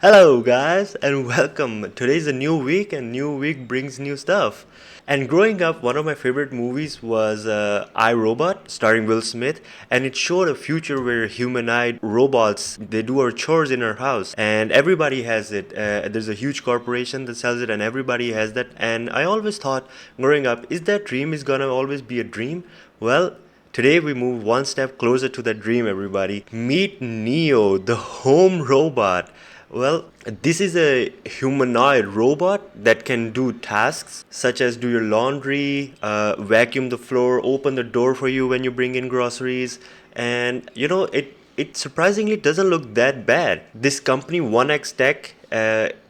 Hello, guys, and welcome. Today's a new week, and new week brings new stuff. And growing up, one of my favorite movies was I, Robot, starring Will Smith, and it showed a future where humanoid robots they do our chores in our house, and everybody has it. There's a huge corporation that sells it, and everybody has that. And I always thought, growing up, is that dream is gonna always be a dream? Well, today we move one step closer to that dream, everybody. Meet Neo, the home robot. Well, this is a humanoid robot that can do tasks such as do your laundry, vacuum the floor, open the door for you when you bring in groceries, and it surprisingly doesn't look that bad. This company 1X Tech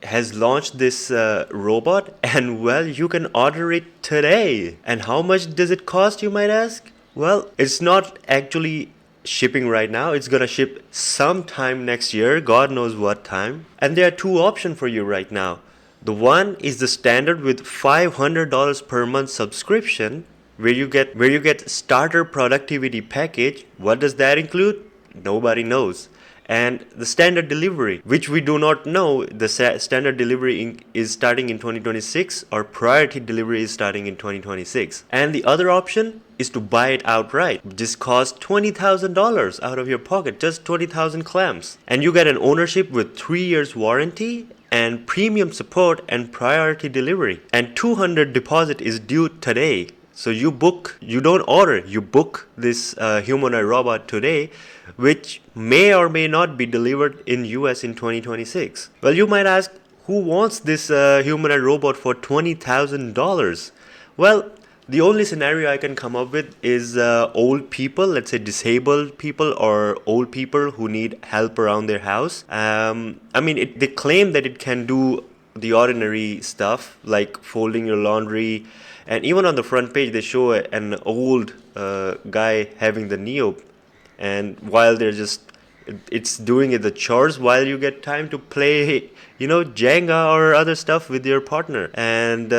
has launched this robot, and well, you can order it today. And how much does it cost, you might ask? Well, it's not actually shipping right now. It's gonna ship sometime next year, God knows what time. And there are two options for you right now. The one is the standard with $500 per month subscription, where you get starter productivity package. What does that include? Nobody knows. And the standard delivery, which we do not know, the standard delivery is starting in 2026, or priority delivery is starting in 2026. And the other option is to buy it outright. This costs $20,000 out of your pocket, just 20,000 clams. And you get an ownership with 3 years warranty and premium support and priority delivery. And 200 deposit is due today. So you don't order, you book this humanoid robot today, which may or may not be delivered in US in 2026. Well, you might ask, who wants this humanoid robot for $20,000? Well, the only scenario I can come up with is old people, let's say disabled people or old people who need help around their house. They claim that it can do the ordinary stuff like folding your laundry, and even on the front page they show an old guy having the Neo, and while they're just it's doing it the chores while you get time to play Jenga or other stuff with your partner. And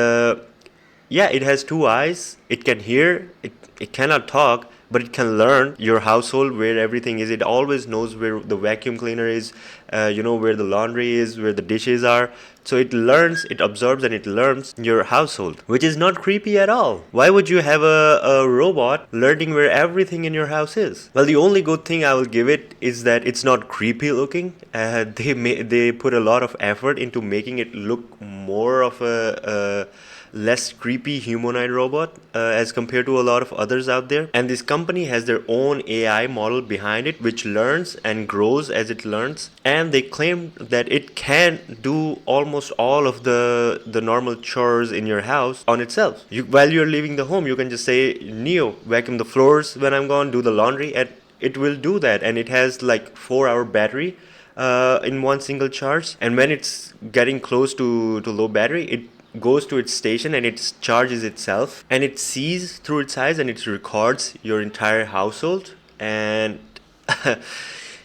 yeah, it has two eyes. It can hear. It cannot talk, but it can learn your household, where everything is. It always knows where the vacuum cleaner is, where the laundry is, where the dishes are. So it learns, it observes, and it learns your household, which is not creepy at all. Why would you have a robot learning where everything in your house is? Well, the only good thing I will give it is that it's not creepy looking. They put a lot of effort into making it look more of a less creepy humanoid robot as compared to a lot of others out there. And this company has their own AI model behind it, which learns and grows as it learns. And they claim that it can do almost all of the normal chores in your house on itself. While you're leaving the home, you can just say, Neo, vacuum the floors when I'm gone, do the laundry, and it will do that. And it has like 4-hour battery in one single charge. And when it's getting close to low battery, it goes to its station and it charges itself, and it sees through its eyes, and it records your entire household. And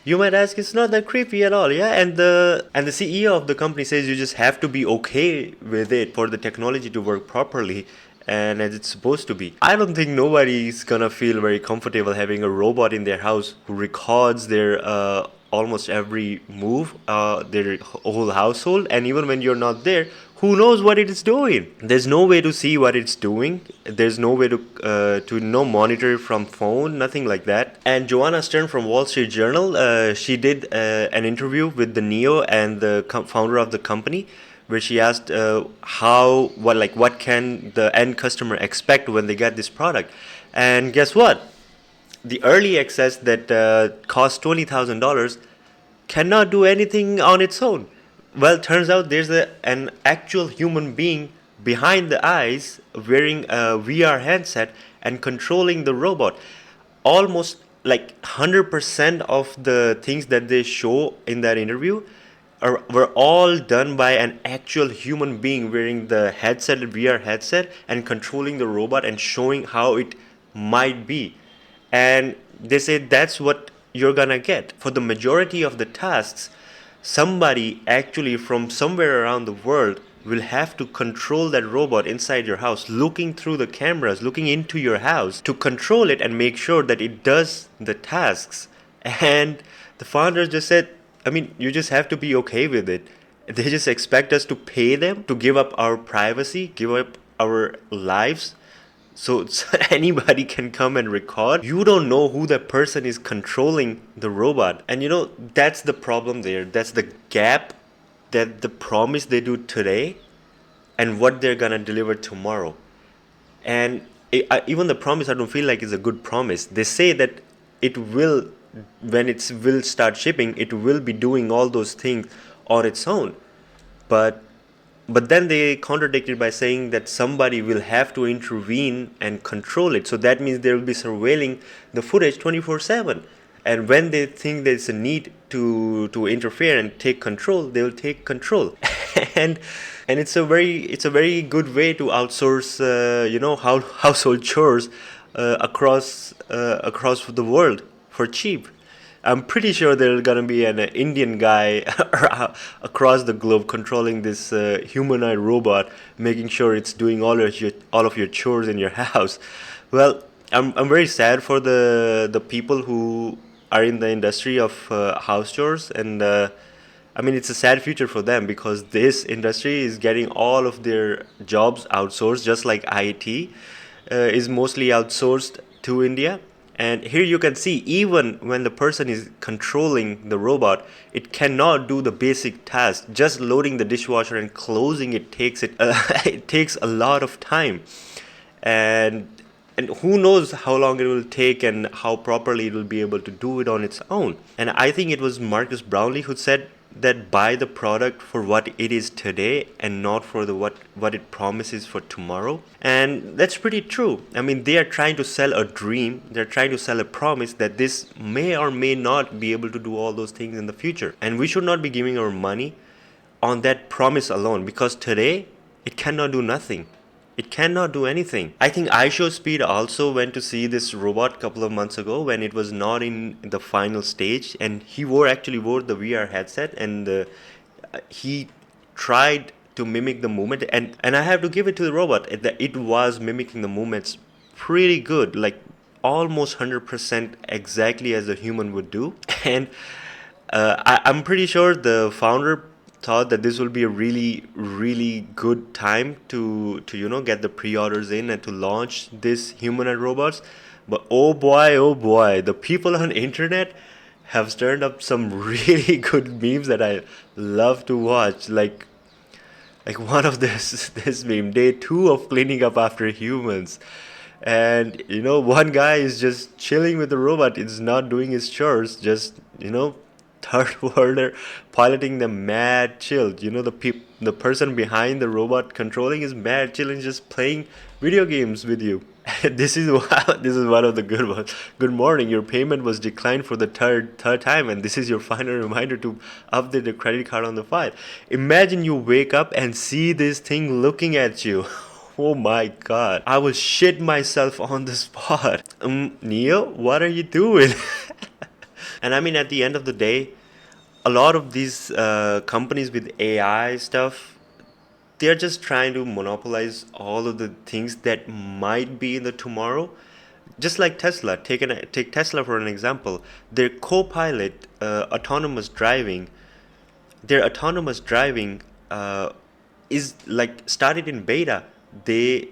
you might ask, it's not that creepy at all. Yeah, and the CEO of the company says you just have to be okay with it for the technology to work properly and as it's supposed to be. I don't think nobody's gonna feel very comfortable having a robot in their house who records their almost every move, their whole household, and even when you're not there, who knows what it is doing? There's no way to see what it's doing. There's no way to monitor it from phone, nothing like that. And Joanna Stern from Wall Street Journal, she did an interview with the Neo and the founder of the company, where she asked what can the end customer expect when they get this product. And guess what? The early access that costs $20,000 cannot do anything on its own. Well, turns out there's an actual human being behind the eyes wearing a VR headset and controlling the robot. Almost like 100% of the things that they show in that interview were all done by an actual human being wearing the headset, VR headset, and controlling the robot and showing how it might be. And they say that's what you're gonna get. For the majority of the tasks, somebody actually from somewhere around the world will have to control that robot inside your house, looking through the cameras, looking into your house to control it and make sure that it does the tasks. And the founders just said, I mean, you just have to be okay with it. They just expect us to pay them to give up our privacy, give up our lives, so anybody can come and record. You don't know who that person is controlling the robot. And that's the problem there. That's the gap, that the promise they do today and what they're gonna deliver tomorrow. And even the promise, I don't feel like is a good promise. They say that it will, when it will start shipping, it will be doing all those things on its own. But then they contradict it by saying that somebody will have to intervene and control it. So that means they will be surveilling the footage 24/7. And when they think there's a need to interfere and take control, they will take control. and and it's a very good way to outsource household chores across the world for cheap. I'm pretty sure there's gonna be an Indian guy across the globe controlling this humanoid robot, making sure it's doing all of your chores in your house. Well, I'm very sad for the people who are in the industry of house chores, and I mean it's a sad future for them because this industry is getting all of their jobs outsourced, just like IT is mostly outsourced to India. And here you can see, even when the person is controlling the robot, it cannot do the basic task. Just loading the dishwasher and closing it takes it takes a lot of time, and who knows how long it will take and how properly it will be able to do it on its own. And I think it was Marcus Brownlee who said that buy the product for what it is today and not for the what it promises for tomorrow. And that's pretty true. I mean, they are trying to sell a dream, they're trying to sell a promise that this may or may not be able to do all those things in the future, and we should not be giving our money on that promise alone, because today it cannot do nothing. It cannot do anything. I think iShowSpeed also went to see this robot a couple of months ago when it was not in the final stage, and he actually wore the VR headset, and he tried to mimic the movement, and I have to give it to the robot that it was mimicking the movements pretty good, like almost 100% exactly as a human would do. And I'm pretty sure the founder thought that this will be a really really good time to get the pre-orders in and to launch this humanoid robots. But oh boy, the people on internet have stirred up some really good memes that I love to watch, like one of this meme, day 2 of cleaning up after humans. And one guy is just chilling with the robot, it's not doing his chores, just third worlder piloting them mad chilled. The person behind the robot controlling is mad chill and just playing video games with you. This is one of the good ones. Good morning, your payment was declined for the third time, and this is your final reminder to update the credit card on the file. Imagine you wake up and see this thing looking at you. Oh my god, I will shit myself on the spot. Neo, what are you doing? And I mean, at the end of the day, a lot of these companies with AI stuff, they're just trying to monopolize all of the things that might be in the tomorrow. Just like Tesla, take Tesla for an example. Their co-pilot, autonomous driving is like started in beta. They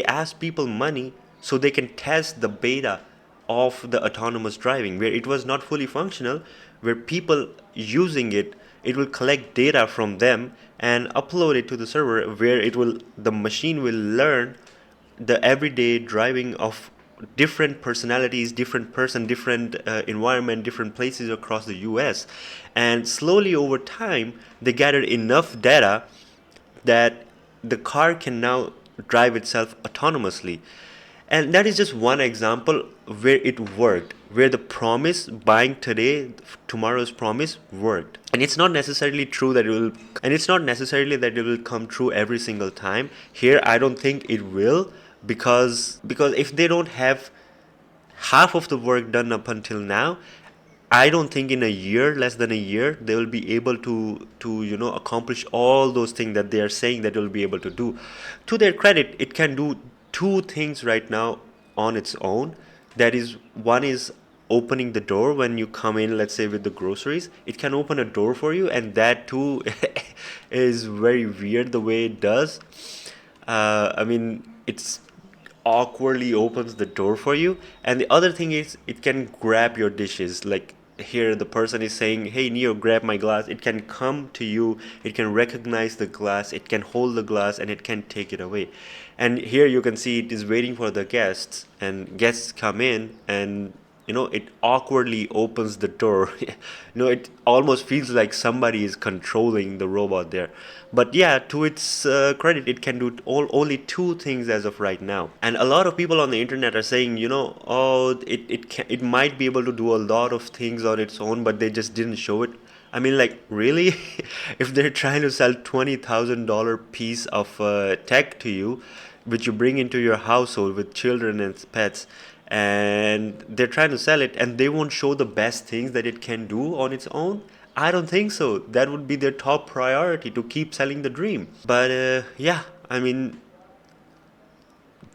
asked people money so they can test the beta of the autonomous driving, where it was not fully functional, where people using it will collect data from them and upload it to the server, where the machine will learn the everyday driving of different personalities, different person, different environment, different places across the US. And slowly over time they gathered enough data that the car can now drive itself autonomously. And that is just one example where it worked, where the promise, buying today, tomorrow's promise, worked. And it's not necessarily true that it will come true every single time. Here I don't think it will, because if they don't have half of the work done up until now, I don't think in a year, less than a year, they will be able to accomplish all those things that they are saying that they will be able to do. To their credit, it can do two things right now on its own. That is, one is opening the door when you come in, let's say with the groceries. It can open a door for you, and that too is very weird the way it does. I mean, it's awkwardly opens the door for you. And the other thing is, it can grab your dishes. Like here, the person is saying, "Hey, Neo, grab my glass." It can come to you, it can recognize the glass, it can hold the glass, and it can take it away. And here you can see it is waiting for the guests, and guests come in, and it awkwardly opens the door. It almost feels like somebody is controlling the robot there. But yeah, to its credit, it can do only two things as of right now. And a lot of people on the internet are saying, oh, it might be able to do a lot of things on its own, but they just didn't show it. I mean, like, really? If they're trying to sell $20,000 piece of tech to you, which you bring into your household with children and pets, and they're trying to sell it, and they won't show the best things that it can do on its own, I don't think so. That would be their top priority, to keep selling the dream. But yeah, I mean,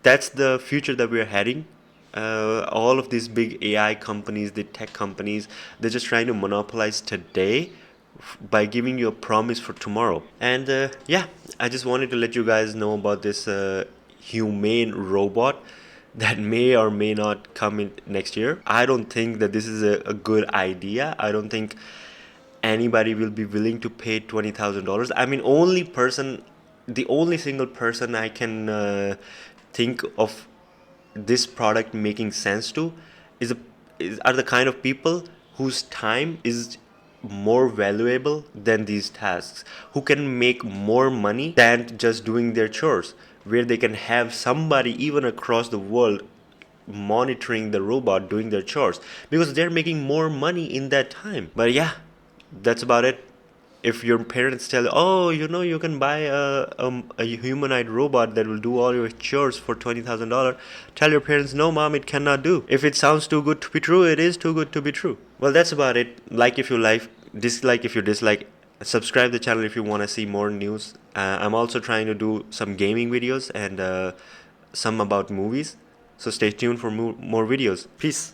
that's the future that we're heading. All of these big AI companies, the tech companies, they're just trying to monopolize today by giving you a promise for tomorrow. And yeah, I just wanted to let you guys know about this humane robot that may or may not come in next year. I don't think that this is a good idea. I don't think anybody will be willing to pay $20,000. I mean, the only single person I can think of this product making sense to is, are the kind of people whose time is more valuable than these tasks, who can make more money than just doing their chores, where they can have somebody even across the world monitoring the robot doing their chores, because they're making more money in that time. But yeah, that's about it. If your parents tell, oh, you can buy a humanoid robot that will do all your chores for $20,000, tell your parents, no, mom, it cannot do. If it sounds too good to be true, it is too good to be true. Well, that's about it. Like if you like, dislike if you dislike, subscribe the channel if you want to see more news. I'm also trying to do some gaming videos and some about movies. So stay tuned for more videos. Peace.